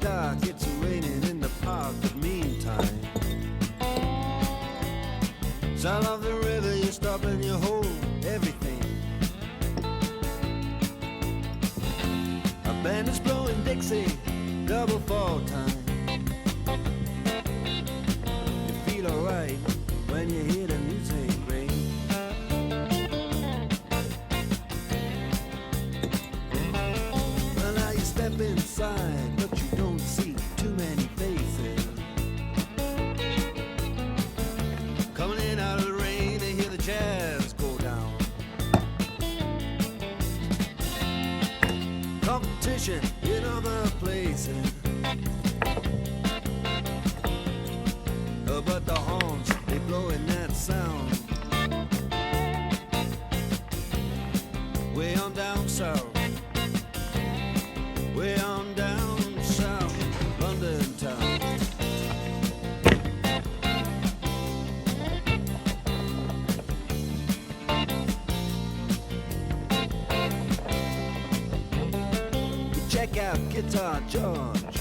dark, it's raining in the park, but meantime, sound of the river, you stop and you hold everything. A band is blowing Dixie, double fall time. You feel alright when you hear the music ring. Well, now you step inside, but you don't see too many faces. Coming in out of the rain, they hear the jazz go down. Competition in other places, but the horns, they blow in that sound. Way on down south, way on down south, London town. Check out Guitar George,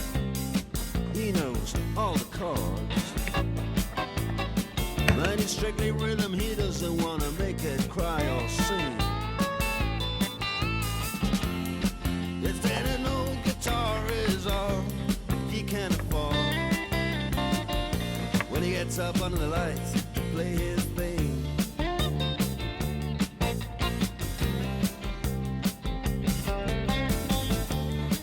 he knows all the chords. But it's strictly rhythm, he doesn't want to make it cry or sing. If there no guitar is all he can afford, when he gets up under the lights to play his thing.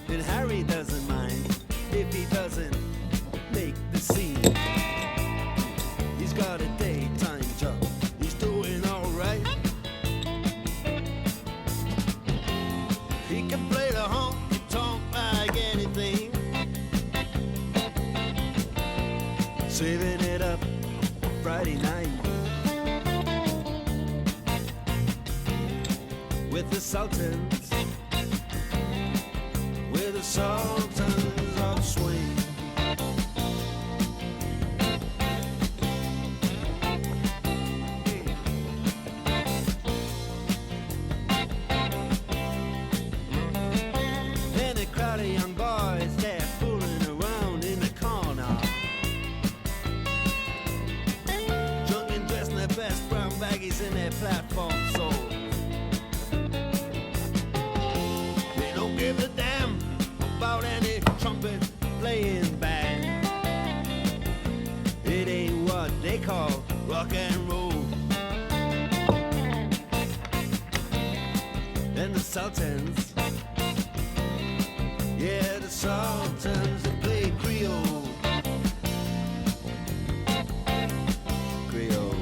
And Harry doesn't mind if he doesn't make the scene. He's got a daytime job, he's doing alright. He can play the honky-tonk like anything, saving it up Friday night with the Sultans, with the Sultans of Swing. The young boys, they're fooling around in the corner, drunk and dressed in their best brown baggies in their platform soles. They don't give a damn about any trumpet playing band. It ain't what they call rock and roll. And the Sultans, yeah, the Sultans, they play Creole. Creole.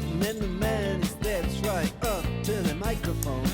And then the man steps right up to the microphone.